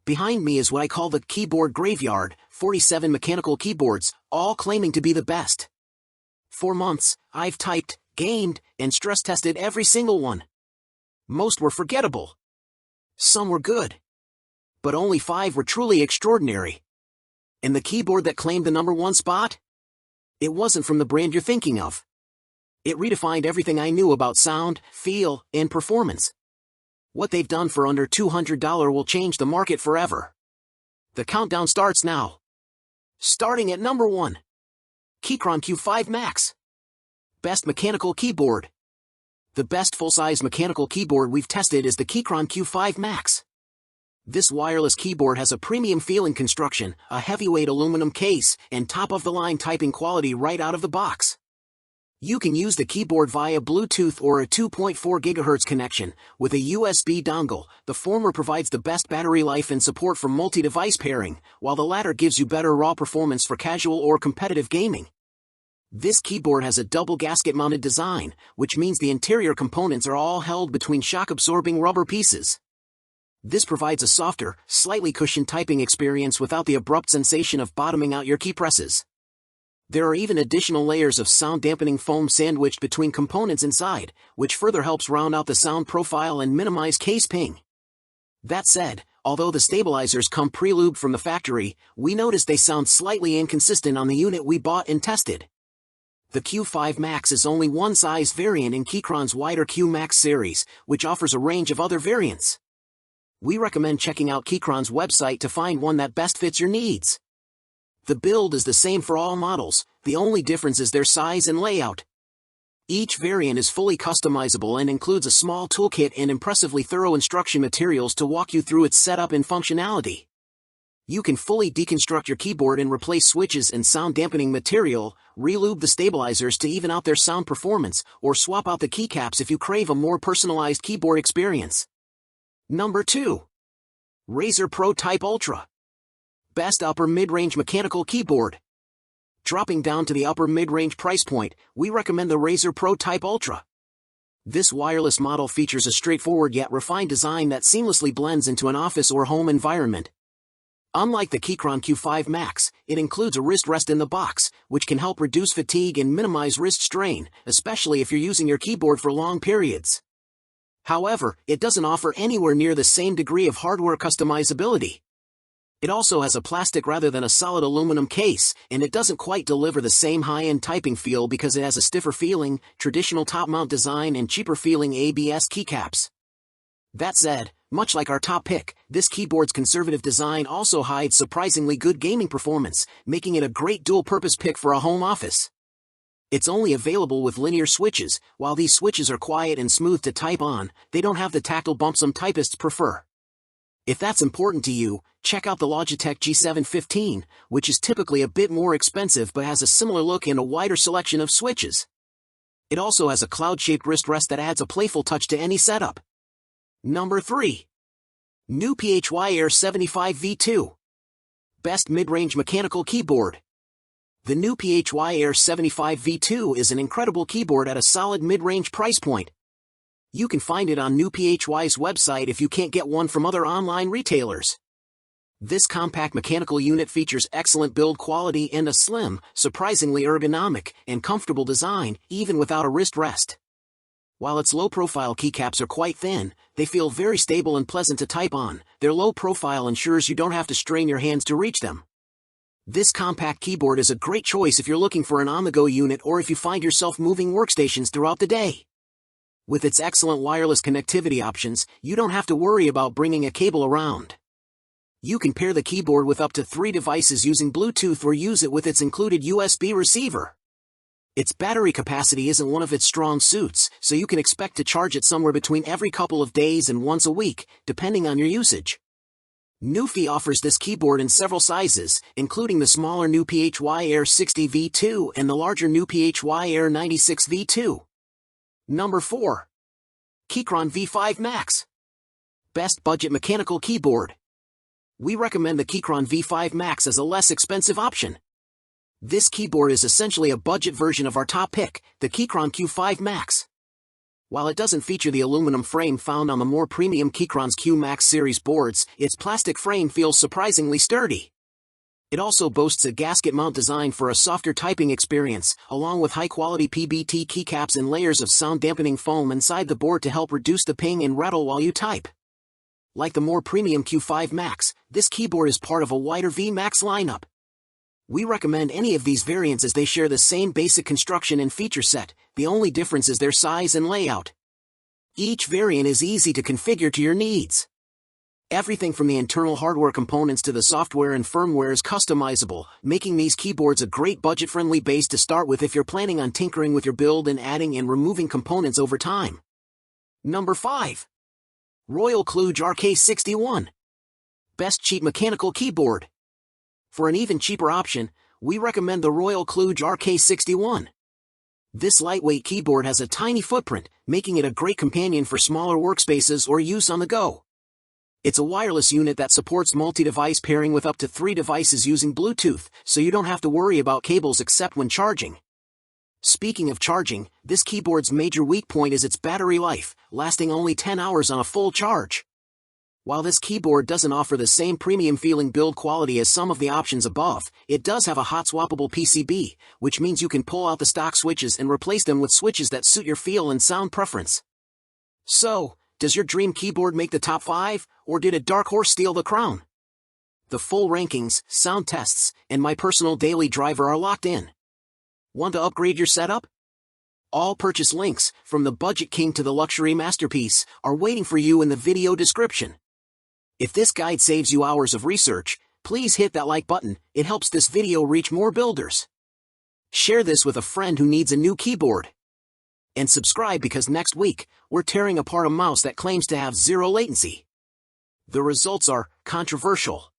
Behind me is what I call the keyboard graveyard, 47 mechanical keyboards, all claiming to be the best. For months, I've typed, gamed, and stress-tested every single one. Most were forgettable. Some were good. But only 5 were truly extraordinary. And the keyboard that claimed the #1 spot? It wasn't from the brand you're thinking of. It redefined everything I knew about sound, feel, and performance. What they've done for under $200 will change the market forever. The countdown starts now. Starting at #1. Keychron Q5 Max. Best mechanical keyboard. The best full-size mechanical keyboard we've tested is the Keychron Q5 Max. This wireless keyboard has a premium feeling construction, a heavyweight aluminum case, and top-of-the-line typing quality right out of the box. You can use the keyboard via Bluetooth or a 2.4 GHz connection, with a USB dongle. The former provides the best battery life and support for multi-device pairing, while the latter gives you better raw performance for casual or competitive gaming. This keyboard has a double gasket-mounted design, which means the interior components are all held between shock-absorbing rubber pieces. This provides a softer, slightly cushioned typing experience without the abrupt sensation of bottoming out your key presses. There are even additional layers of sound-dampening foam sandwiched between components inside, which further helps round out the sound profile and minimize case ping. That said, although the stabilizers come pre-lubed from the factory, we noticed they sound slightly inconsistent on the unit we bought and tested. The Q5 Max is only one size variant in Keychron's wider Q Max series, which offers a range of other variants. We recommend checking out Keychron's website to find one that best fits your needs. The build is the same for all models, the only difference is their size and layout. Each variant is fully customizable and includes a small toolkit and impressively thorough instruction materials to walk you through its setup and functionality. You can fully deconstruct your keyboard and replace switches and sound-dampening material, re-lube the stabilizers to even out their sound performance, or swap out the keycaps if you crave a more personalized keyboard experience. #2. Razer Pro Type Ultra. Best upper mid-range mechanical keyboard. Dropping down to the upper mid-range price point, we recommend the Razer Pro Type Ultra. This wireless model features a straightforward yet refined design that seamlessly blends into an office or home environment. Unlike the Keychron Q5 Max, it includes a wrist rest in the box, which can help reduce fatigue and minimize wrist strain, especially if you're using your keyboard for long periods. However, it doesn't offer anywhere near the same degree of hardware customizability. It also has a plastic rather than a solid aluminum case, and it doesn't quite deliver the same high-end typing feel because it has a stiffer feeling, traditional top-mount design and cheaper feeling ABS keycaps. That said, much like our top pick, this keyboard's conservative design also hides surprisingly good gaming performance, making it a great dual-purpose pick for a home office. It's only available with linear switches. While these switches are quiet and smooth to type on, they don't have the tactile bump some typists prefer. If that's important to you, check out the Logitech G715, which is typically a bit more expensive but has a similar look and a wider selection of switches. It also has a cloud-shaped wrist rest that adds a playful touch to any setup. #3. NuPhy Air75 V2. Best mid-range mechanical keyboard. The NuPhy Air75 V2 is an incredible keyboard at a solid mid-range price point. You can find it on NuPhy's website if you can't get one from other online retailers. This compact mechanical unit features excellent build quality and a slim, surprisingly ergonomic, and comfortable design, even without a wrist rest. While its low-profile keycaps are quite thin, they feel very stable and pleasant to type on. Their low profile ensures you don't have to strain your hands to reach them. This compact keyboard is a great choice if you're looking for an on-the-go unit or if you find yourself moving workstations throughout the day. With its excellent wireless connectivity options, you don't have to worry about bringing a cable around. You can pair the keyboard with up to 3 devices using Bluetooth or use it with its included USB receiver. Its battery capacity isn't one of its strong suits, so you can expect to charge it somewhere between every couple of days and once a week, depending on your usage. NuPhy offers this keyboard in several sizes, including the smaller NuPhy Air60 V2 and the larger NuPhy Air96 V2. #4. Keychron V5 Max. Best budget mechanical keyboard. We recommend the Keychron V5 Max as a less expensive option. This keyboard is essentially a budget version of our top pick, the Keychron Q5 Max. While it doesn't feature the aluminum frame found on the more premium Keychron's Q Max series boards, its plastic frame feels surprisingly sturdy. It also boasts a gasket mount design for a softer typing experience, along with high-quality PBT keycaps and layers of sound-dampening foam inside the board to help reduce the ping and rattle while you type. Like the more premium Q5 Max, this keyboard is part of a wider V Max lineup. We recommend any of these variants as they share the same basic construction and feature set, the only difference is their size and layout. Each variant is easy to configure to your needs. Everything from the internal hardware components to the software and firmware is customizable, making these keyboards a great budget-friendly base to start with if you're planning on tinkering with your build and adding and removing components over time. Number 5. Royal KLUDGE RK61. Best cheap mechanical keyboard. For an even cheaper option, we recommend the Royal KLUDGE RK61. This lightweight keyboard has a tiny footprint, making it a great companion for smaller workspaces or use on the go. It's a wireless unit that supports multi-device pairing with up to 3 devices using Bluetooth, so you don't have to worry about cables except when charging. Speaking of charging, this keyboard's major weak point is its battery life, lasting only 10 hours on a full charge. While this keyboard doesn't offer the same premium-feeling build quality as some of the options above, it does have a hot-swappable PCB, which means you can pull out the stock switches and replace them with switches that suit your feel and sound preference. So, does your dream keyboard make the top 5, or did a dark horse steal the crown? The full rankings, sound tests, and my personal daily driver are locked in. Want to upgrade your setup? All purchase links, from the budget king to the luxury masterpiece, are waiting for you in the video description. If this guide saves you hours of research, please hit that like button, it helps this video reach more builders. Share this with a friend who needs a new keyboard. And subscribe because next week, we're tearing apart a mouse that claims to have zero latency. The results are controversial.